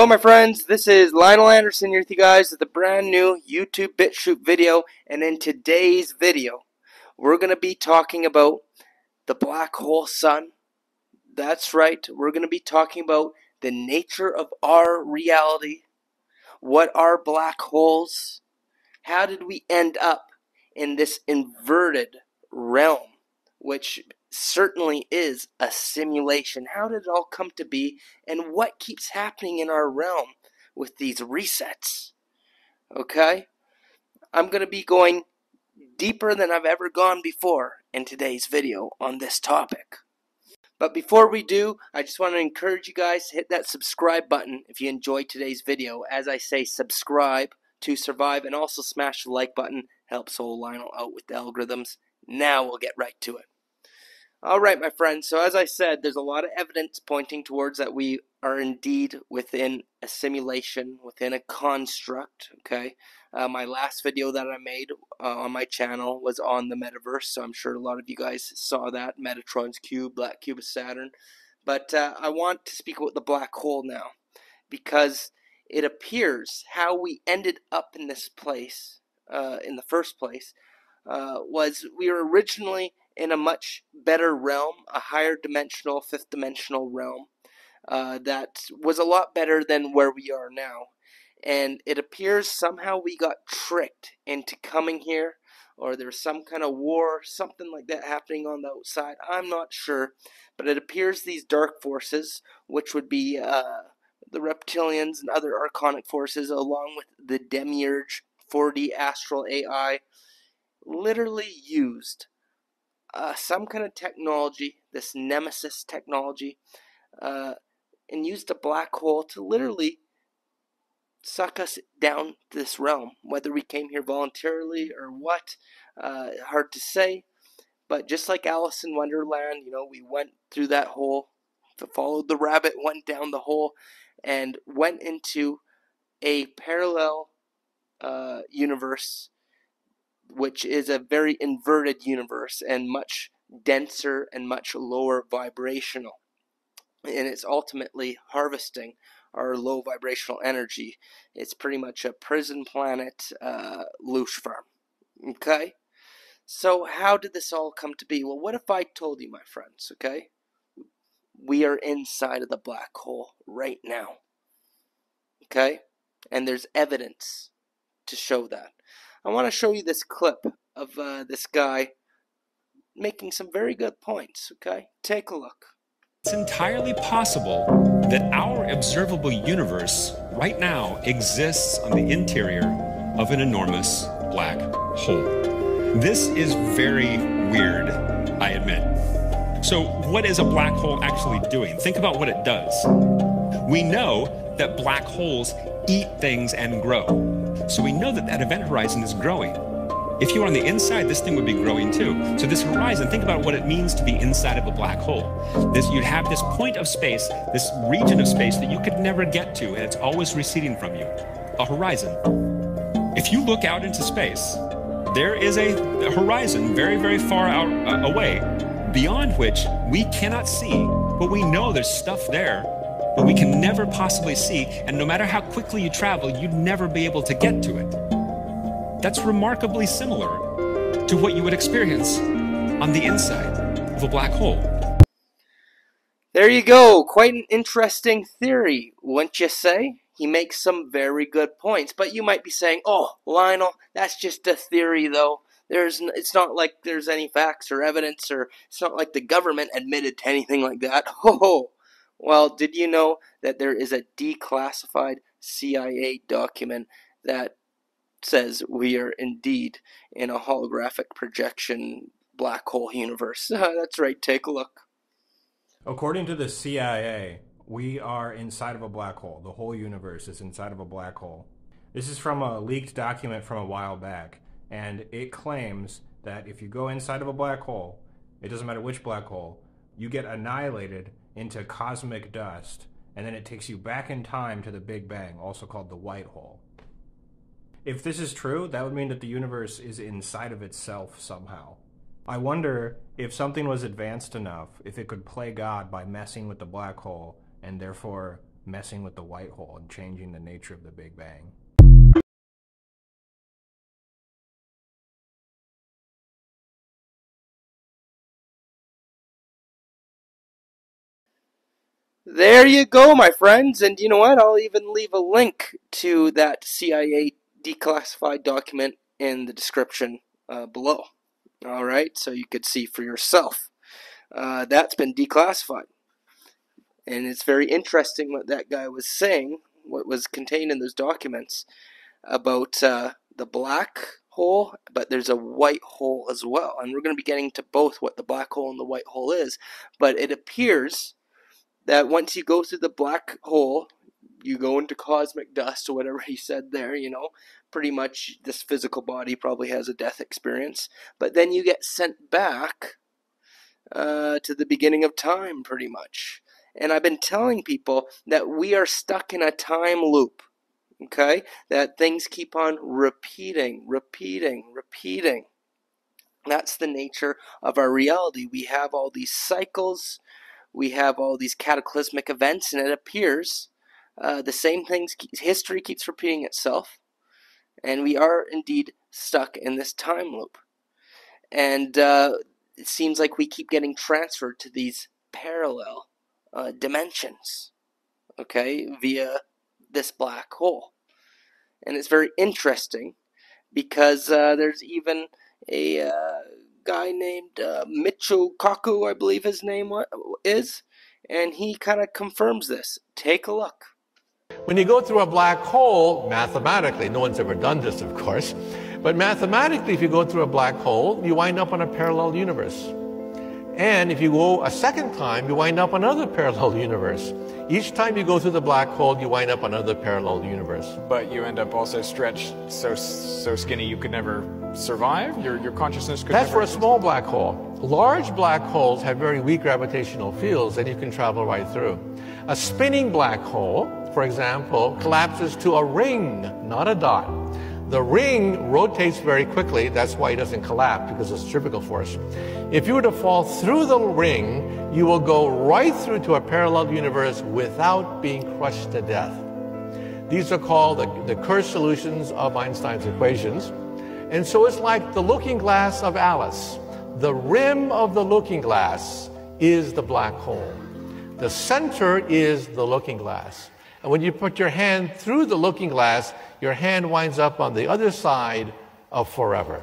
Hello my friends, this is Linol Anderson here with you guys with a brand new YouTube BitChute video, and in today's video we're going to be talking about the black hole sun. That's right, we're going to be talking about the nature of our reality. What are black holes? How did we end up in this inverted realm, which certainly is a simulation? How did it all come to be, and what keeps happening in our realm with these resets? Okay? I'm going to be going deeper than I've ever gone before in today's video on this topic. But before we do, I just want to encourage you guys to hit that subscribe button if you enjoyed today's video. As I say, subscribe to survive, and also smash the like button. Helps old Lionel out with the algorithms. Now we'll get right to it. Alright my friends, so as I said, there's a lot of evidence pointing towards that we are indeed within a simulation, within a construct, okay? My last video that I made on my channel was on the metaverse, so I'm sure a lot of you guys saw that, Metatron's cube, black cube of Saturn. But I want to speak about the black hole now, because it appears how we ended up in this place, in the first place, was we were originally in a much better realm, a higher dimensional, fifth dimensional realm, that was a lot better than where we are now. And it appears somehow we got tricked into coming here, or there's some kind of war, something like that happening on the outside. I'm not sure, but it appears these dark forces, which would be the reptilians and other archonic forces, along with the demiurge 4D astral AI, literally used some kind of technology, this nemesis technology, and used a black hole to literally suck us down to this realm. Whether we came here voluntarily or what, hard to say. But just like Alice in Wonderland, you know, we went through that hole, followed the rabbit, went down the hole, and went into a parallel universe, which is a very inverted universe and much denser and much lower vibrational. And it's ultimately harvesting our low vibrational energy. It's pretty much a prison planet loosh farm. Okay? So how did this all come to be? Well, what if I told you, my friends, okay? We are inside of the black hole right now. Okay? And there's evidence to show that. I want to show you this clip of this guy making some very good points, okay? Take a look. It's entirely possible that our observable universe right now exists on the interior of an enormous black hole. This is very weird, I admit. So what is a black hole actually doing? Think about what it does. We know that black holes eat things and grow. So we know that that event horizon is growing. If you were on the inside, this thing would be growing too. So this horizon, think about what it means to be inside of a black hole. You'd have this point of space, this region of space that you could never get to, and it's always receding from you. A horizon. If you look out into space, there is a horizon very, very far out away, beyond which we cannot see, but we know there's stuff there but we can never possibly see, and no matter how quickly you travel, you'd never be able to get to it. That's remarkably similar to what you would experience on the inside of a black hole. There you go. Quite an interesting theory, wouldn't you say? He makes some very good points, but you might be saying, oh, Lionel, that's just a theory, though. It's not like there's any facts or evidence, or it's not like the government admitted to anything like that. Ho! Well, did you know that there is a declassified CIA document that says we are indeed in a holographic projection black hole universe? That's right, take a look. According to the CIA, we are inside of a black hole. The whole universe is inside of a black hole. This is from a leaked document from a while back, and it claims that if you go inside of a black hole, it doesn't matter which black hole, you get annihilated into cosmic dust, and then it takes you back in time to the Big Bang, also called the white hole. If this is true, that would mean that the universe is inside of itself somehow. I wonder if something was advanced enough, if it could play God by messing with the black hole and therefore messing with the white hole and changing the nature of the Big Bang. There you go, my friends. And you know what? I'll even leave a link to that CIA declassified document in the description below. All right, so you could see for yourself. That's been declassified. And it's very interesting what that guy was saying, what was contained in those documents about the black hole, but there's a white hole as well. And we're going to be getting to both what the black hole and the white hole is. But it appears that once you go through the black hole, you go into cosmic dust or whatever he said there, you know, pretty much this physical body probably has a death experience. But then you get sent back to the beginning of time, pretty much. And I've been telling people that we are stuck in a time loop, okay? That things keep on repeating. That's the nature of our reality. We have all these cycles, we have all these cataclysmic events, and it appears the same things, history keeps repeating itself, and we are indeed stuck in this time loop. And it seems like we keep getting transferred to these parallel dimensions, okay, via this black hole. And it's very interesting because there's even a guy named Michio Kaku, I believe his name is, and he kind of confirms this. Take a look. When you go through a black hole, mathematically, no one's ever done this, of course, but mathematically, if you go through a black hole, you wind up on a parallel universe. And if you go a second time, you wind up on another parallel universe. Each time you go through the black hole, you wind up on another parallel universe. But you end up also stretched so skinny you could never survive? Your consciousness could That's never... for a small black hole. Large black holes have very weak gravitational fields and you can travel right through. A spinning black hole, for example, collapses to a ring, not a dot. The ring rotates very quickly. That's why it doesn't collapse, because of centrifugal force. If you were to fall through the ring, you will go right through to a parallel universe without being crushed to death. These are called the Kerr solutions of Einstein's equations. And so it's like the looking glass of Alice. The rim of the looking glass is the black hole. The center is the looking glass. And when you put your hand through the looking glass, your hand winds up on the other side of forever.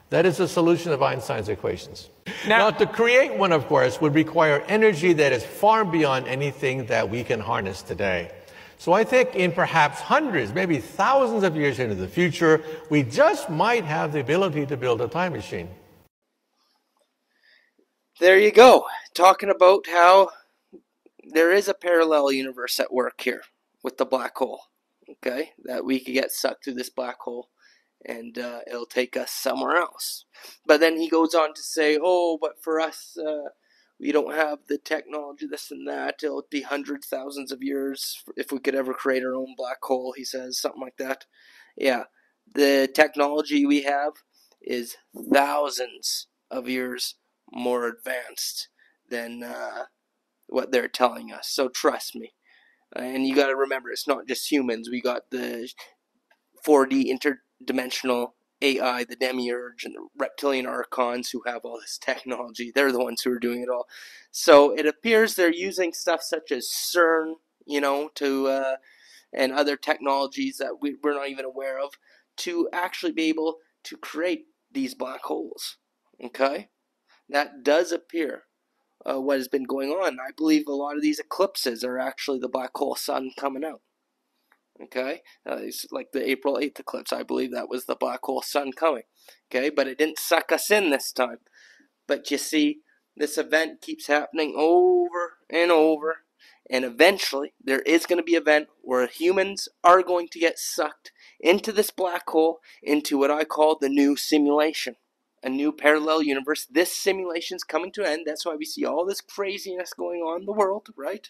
That is the solution of Einstein's equations. Now, to create one, of course, would require energy that is far beyond anything that we can harness today. So I think in perhaps hundreds, maybe thousands of years into the future, we just might have the ability to build a time machine. There you go. Talking about how there is a parallel universe at work here with the black hole. Okay, that we could get sucked through this black hole and it'll take us somewhere else. But then he goes on to say, oh, but for us, we don't have the technology, this and that. It'll be hundreds, thousands of years if we could ever create our own black hole, he says, something like that. Yeah, the technology we have is thousands of years more advanced than what they're telling us. So trust me. And you got to remember, it's not just humans. We got the 4D interdimensional AI, the demiurge, and the reptilian archons who have all this technology. They're the ones who are doing it all. So it appears they're using stuff such as CERN, you know, to and other technologies that we're not even aware of to actually be able to create these black holes. Okay? That does appear what has been going on. I believe a lot of these eclipses are actually the black hole sun coming out. Okay? It's like the April 8th eclipse. I believe that was the black hole sun coming. Okay? But it didn't suck us in this time. But you see, this event keeps happening over and over. And eventually, there is going to be an event where humans are going to get sucked into this black hole, into what I call the new simulation. A new parallel universe. This simulation's coming to an end. That's why we see all this craziness going on in the world, right?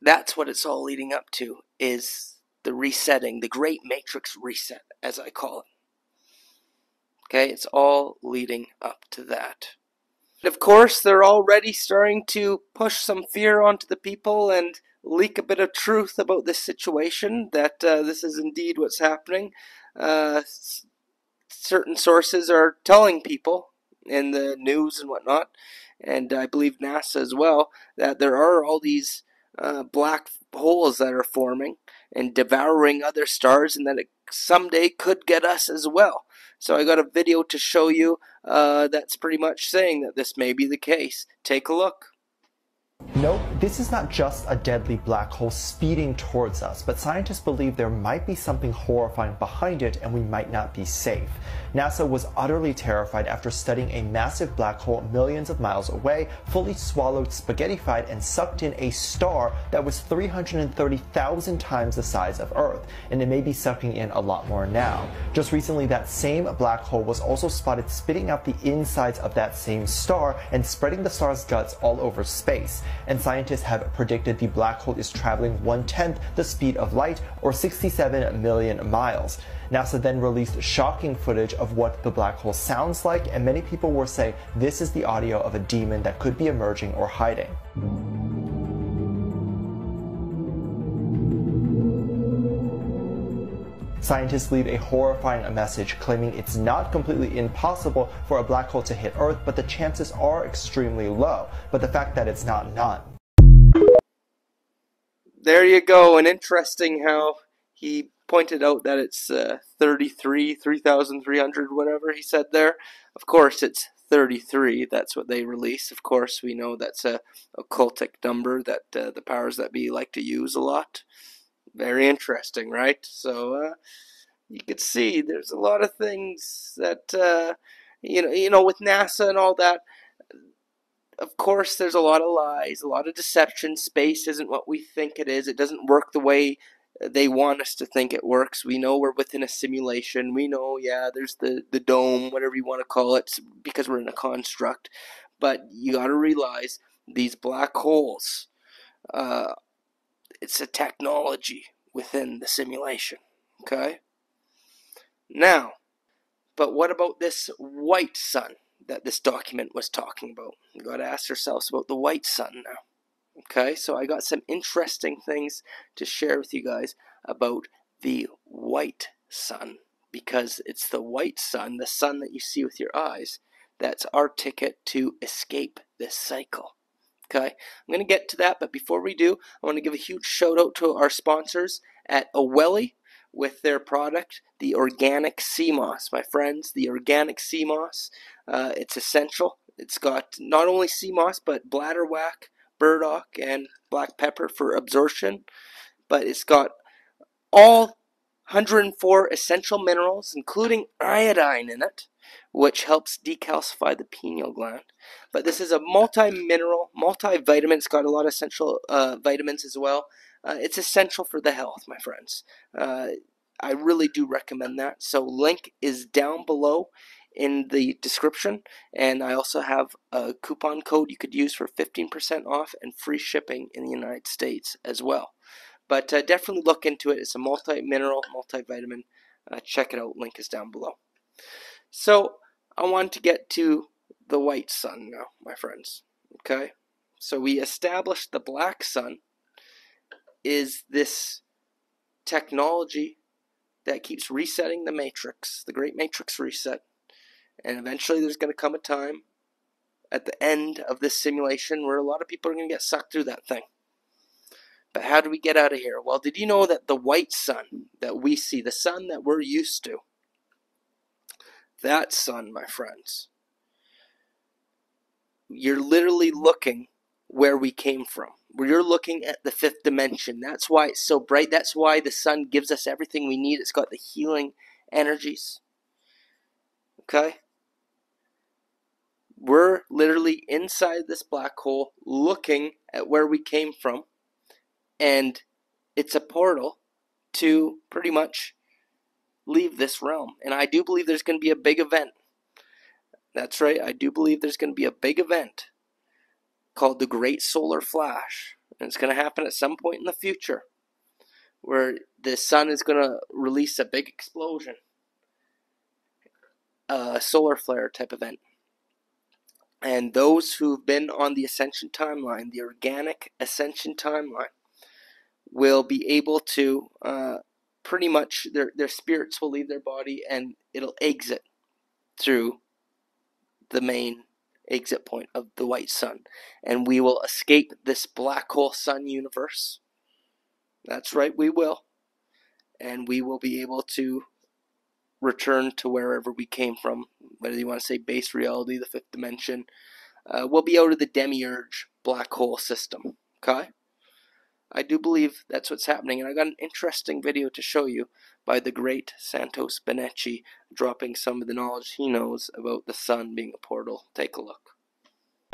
That's what it's all leading up to, is the resetting, the great matrix reset, as I call it. Okay, it's all leading up to that. Of course, they're already starting to push some fear onto the people, and leak a bit of truth about this situation, that this is indeed what's happening. Certain sources are telling people in the news and whatnot, and I believe NASA as well, that there are all these black holes that are forming and devouring other stars, and that it someday could get us as well. So I got a video to show you that's pretty much saying that this may be the case. Take a look. Nope, this is not just a deadly black hole speeding towards us, but scientists believe there might be something horrifying behind it and we might not be safe. NASA was utterly terrified after studying a massive black hole millions of miles away, fully swallowed, spaghettified, and sucked in a star that was 330,000 times the size of Earth, and it may be sucking in a lot more now. Just recently, that same black hole was also spotted spitting out the insides of that same star and spreading the star's guts all over space. And scientists have predicted the black hole is traveling 1/10 the speed of light, or 67 million miles. NASA then released shocking footage of what the black hole sounds like, and many people were saying this is the audio of a demon that could be emerging or hiding. Scientists leave a horrifying message claiming it's not completely impossible for a black hole to hit Earth, but the chances are extremely low. But the fact that it's not, none. There you go, and interesting how he pointed out that it's 3,300, whatever he said there. Of course, it's 33. That's what they release. Of course, we know that's a occultic number that the powers that be like to use a lot. Very interesting, right? So you could see there's a lot of things that you know, with NASA and all that. Of course, there's a lot of lies, a lot of deception. Space isn't what we think it is. It doesn't work the way they want us to think it works. We know we're within a simulation. We know, yeah, there's the dome, whatever you want to call it, because we're in a construct. But you got to realize these black holes, it's a technology within the simulation. Okay? Now, but what about this white sun that this document was talking about? We got to ask ourselves about the white sun now. Okay, so I got some interesting things to share with you guys about the white sun, because it's the white sun, the sun that you see with your eyes, that's our ticket to escape this cycle. Okay, I'm going to get to that, but before we do, I want to give a huge shout out to our sponsors at OWELI with their product, the organic sea moss. My friends, the organic sea moss, it's essential. It's got not only sea moss, but bladderwhack, burdock, and black pepper for absorption, but it's got all 104 essential minerals, including iodine in it, which helps decalcify the pineal gland. But this is a multi-mineral, multivitamin. It's got a lot of essential vitamins as well. It's essential for the health, my friends. I really do recommend that. So link is down below in the description, and I also have a coupon code you could use for 15% off and free shipping in the United States as well. But definitely look into it. It's a multi-mineral, multivitamin. Check it out. Link is down below. So I want to get to the white sun now, my friends. Okay? So we established the black sun is this technology that keeps resetting the matrix, the great matrix reset. And eventually there's going to come a time at the end of this simulation where a lot of people are going to get sucked through that thing. But how do we get out of here? Well, did you know that the white sun that we see, the sun that we're used to, that sun, my friends, you're literally looking where we came from. You're looking at the fifth dimension. That's why it's so bright. That's why the sun gives us everything we need. It's got the healing energies. Okay? We're literally inside this black hole looking at where we came from. And it's a portal to pretty much leave this realm. And I do believe there's going to be a big event. That's right. I do believe there's going to be a big event called the Great Solar Flash. And it's going to happen at some point in the future where the sun is going to release a big explosion. A solar flare type event. And those who've been on the Ascension timeline, the organic Ascension timeline, will be able to pretty much, their spirits will leave their body and it'll exit through the main exit point of the white sun, and we will escape this black hole sun universe. That's right, we will. And we will be able to return to wherever we came from, whether you want to say base reality, the fifth dimension. We'll be out of the demiurge black hole system. Okay? I do believe that's what's happening, and I got an interesting video to show you by the great Santos Benetti, dropping some of the knowledge he knows about the sun being a portal. Take a look.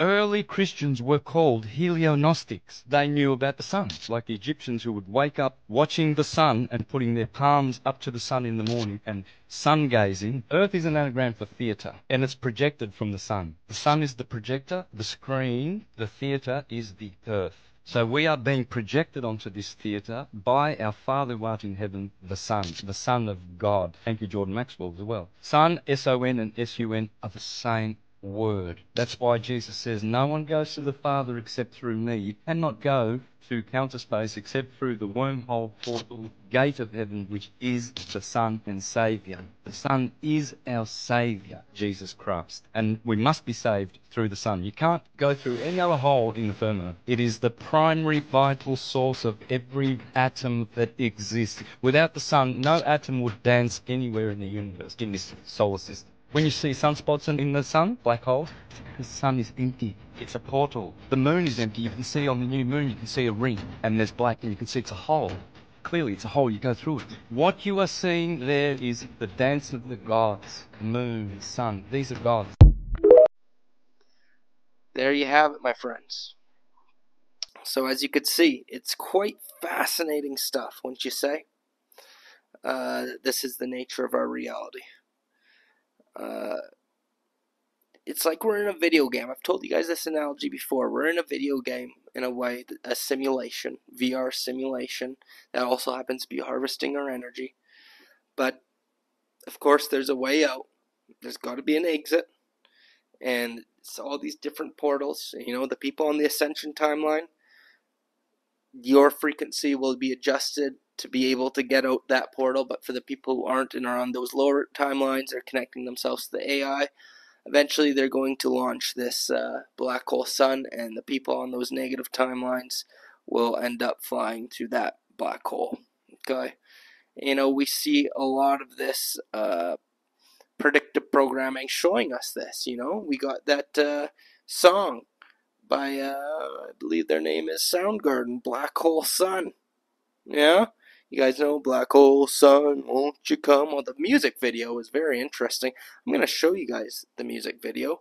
Early Christians were called heliognostics. They knew about the sun, like the Egyptians who would wake up watching the sun and putting their palms up to the sun in the morning and sun gazing. Earth is an anagram for theatre, and it's projected from the sun. The sun is the projector, the screen, the theatre is the earth. So we are being projected onto this theatre by our Father who art in heaven, the Son of God. Thank you, Jordan Maxwell, as well. Son, S-O-N and S-U-N are the same word. That's why Jesus says, no one goes to the Father except through me. You cannot go to counter space except through the wormhole portal gate of heaven, which is the Son and Saviour. The Son is our Saviour, Jesus Christ. And we must be saved through the Son. You can't go through any other hole in the firmament. It is the primary vital source of every atom that exists. Without the Sun, no atom would dance anywhere in the universe, in this solar system. When you see sunspots in the sun, black holes, the sun is empty. It's a portal. The moon is empty. You can see on the new moon, you can see a ring, and there's black, and you can see it's a hole. Clearly, it's a hole. You go through it. What you are seeing there is the dance of the gods. Moon, sun. These are gods. There you have it, my friends. So as you could see, it's quite fascinating stuff, wouldn't you say? This is the nature of our reality. It's like we're in a video game. I've told you guys this analogy before. We're in a video game, in a way, a simulation, VR simulation, that also happens to be harvesting our energy. But, of course, there's a way out. There's got to be an exit. And it's all these different portals. You know, the people on the Ascension timeline, your frequency will be adjusted to be able to get out that portal. But for the people who aren't and are on those lower timelines, they're connecting themselves to the AI. Eventually, they're going to launch this black hole sun, and the people on those negative timelines will end up flying to that black hole. Okay, you know, we see a lot of this predictive programming showing us this. You know, we got that song by I believe their name is Soundgarden, Black Hole Sun. Yeah. You guys know Black Hole Sun, won't you come? Well, the music video is very interesting. I'm going to show you guys the music video.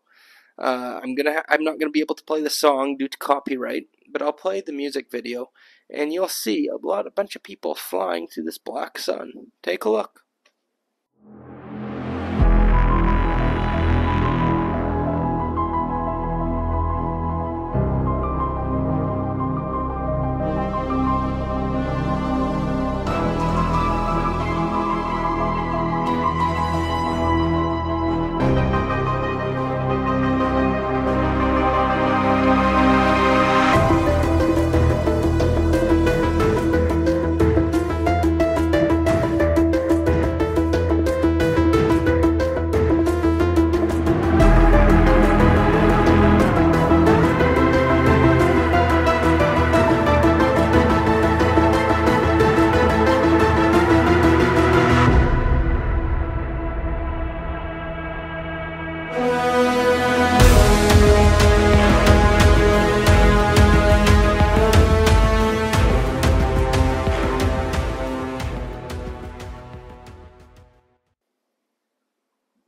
I'm not gonna be able to play the song due to copyright, but I'll play the music video, and you'll see a bunch of people flying through this black sun. Take a look.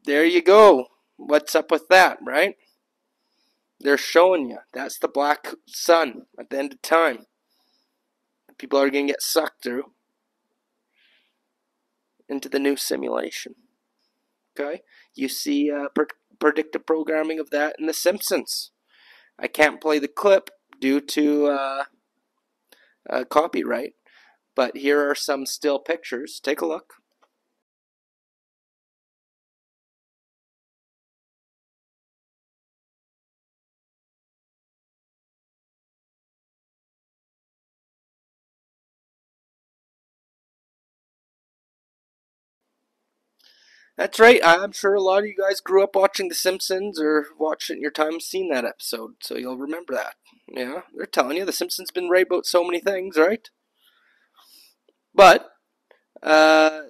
There you go. What's up with that, right? They're showing you. That's the black sun at the end of time. People are going to get sucked through into the new simulation. Okay? You see predictive programming of that in The Simpsons. I can't play the clip due to copyright, but here are some still pictures. Take a look. That's right. I'm sure a lot of you guys grew up watching The Simpsons or watched it in your time, seen that episode, so you'll remember that. Yeah, they're telling you The Simpsons been right about so many things, right? But uh,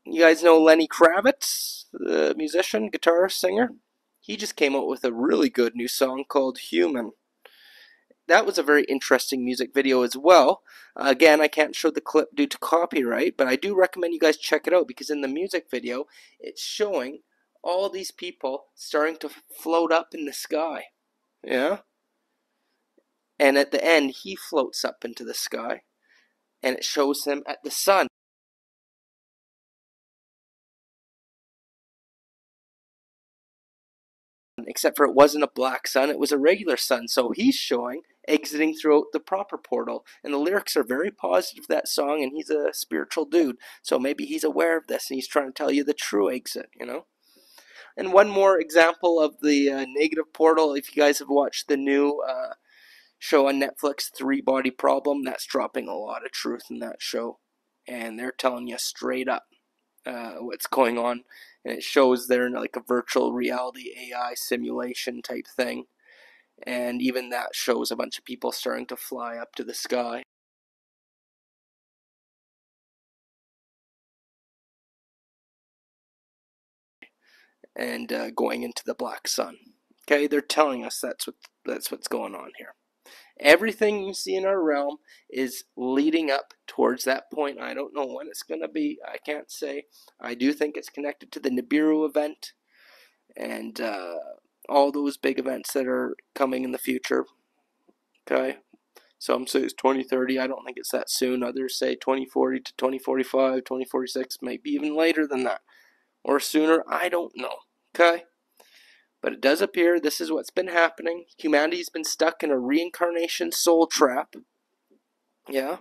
you guys know Lenny Kravitz, the musician, guitarist, singer. He just came out with a really good new song called "Human." That was a very interesting music video as well. Again, I can't show the clip due to copyright, but I do recommend you guys check it out because in the music video, it's showing all these people starting to float up in the sky. Yeah? And at the end, he floats up into the sky, and it shows him at the sun. Except for it wasn't a black sun, it was a regular sun. So he's showing exiting throughout the proper portal. And the lyrics are very positive, that song, and he's a spiritual dude. So maybe he's aware of this and he's trying to tell you the true exit, you know? And one more example of the negative portal, if you guys have watched the new show on Netflix, Three Body Problem, that's dropping a lot of truth in that show. And they're telling you straight up what's going on, and it shows they're in like a virtual reality AI simulation type thing, and even that shows a bunch of people starting to fly up to the sky. And going into the black sun. Okay, they're telling us that's what's going on here. Everything you see in our realm is leading up towards that point. I don't know when it's going to be. I can't say. I do think it's connected to the Nibiru event and all those big events that are coming in the future. Okay, some say it's 2030. I don't think it's that soon. Others say 2040 to 2045, 2046, maybe even later than that. Or sooner. I don't know. Okay? But it does appear this is what's been happening. Humanity's been stuck in a reincarnation soul trap. Yeah?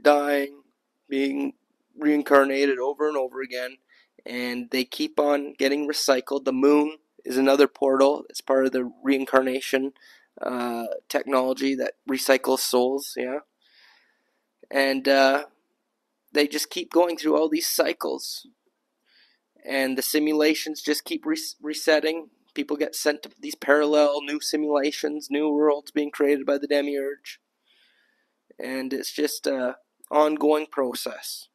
Dying, being reincarnated over and over again. And they keep on getting recycled. The moon is another portal. It's part of the reincarnation technology that recycles souls. Yeah? And they just keep going through all these cycles. And the simulations just keep resetting. People get sent to these parallel new simulations, new worlds being created by the demiurge. And it's just an ongoing process.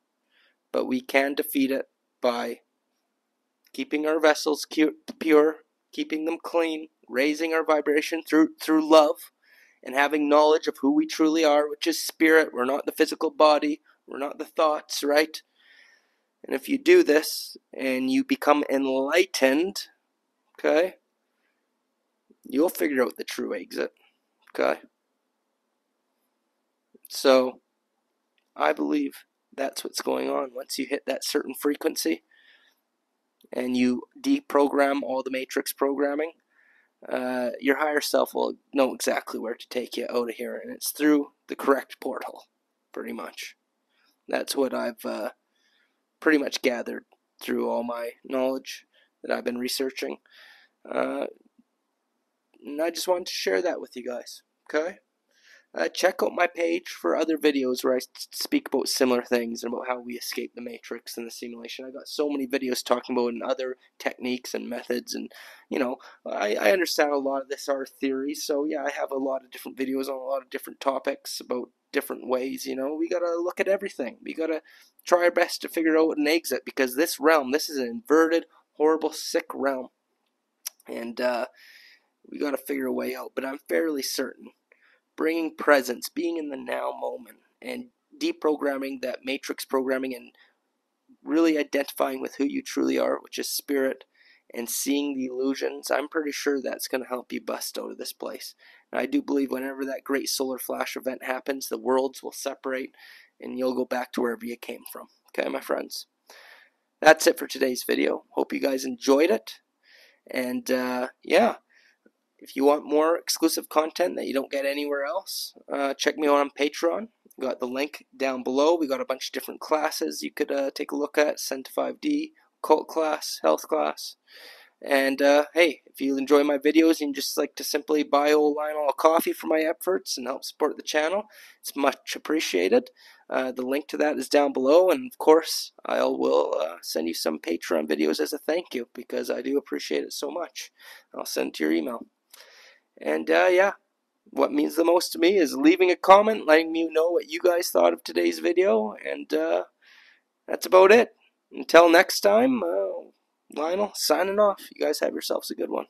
But we can defeat it by keeping our vessels pure, keeping them clean, raising our vibration through love, and having knowledge of who we truly are, which is spirit. We're not the physical body. We're not the thoughts, right? And if you do this and you become enlightened, okay, you'll figure out the true exit, okay? So I believe that's what's going on. Once you hit that certain frequency and you deprogram all the matrix programming, your higher self will know exactly where to take you out of here, and it's through the correct portal, pretty much. That's what I've pretty much gathered through all my knowledge that I've been researching. And I just wanted to share that with you guys, okay? Check out my page for other videos where I speak about similar things and about how we escape the matrix and the simulation. I got so many videos talking about other techniques and methods, and you know, I understand a lot of this are theories, so yeah, I have a lot of different videos on a lot of different topics about different ways. You know, we gotta look at everything. We gotta try our best to figure out an exit, because this realm, this is an inverted, horrible, sick realm, and we gotta figure a way out. But I'm fairly certain bringing presence, being in the now moment, and deprogramming that matrix programming and really identifying with who you truly are, which is spirit, and seeing the illusions, I'm pretty sure that's going to help you bust out of this place. And I do believe whenever that great solar flash event happens, the worlds will separate and you'll go back to wherever you came from. Okay, my friends? That's it for today's video. Hope you guys enjoyed it. And yeah. If you want more exclusive content that you don't get anywhere else, check me out on Patreon. Got the link down below. We got a bunch of different classes you could take a look at. Send to 5D, cult class, health class. And hey, if you enjoy my videos and you just like to simply buy old Linol a coffee for my efforts and help support the channel, it's much appreciated. The link to that is down below, and of course I will send you some Patreon videos as a thank you, because I do appreciate it so much. I'll send it to your email. And yeah, what means the most to me is leaving a comment, letting me know what you guys thought of today's video, and that's about it. Until next time, Lionel signing off. You guys have yourselves a good one.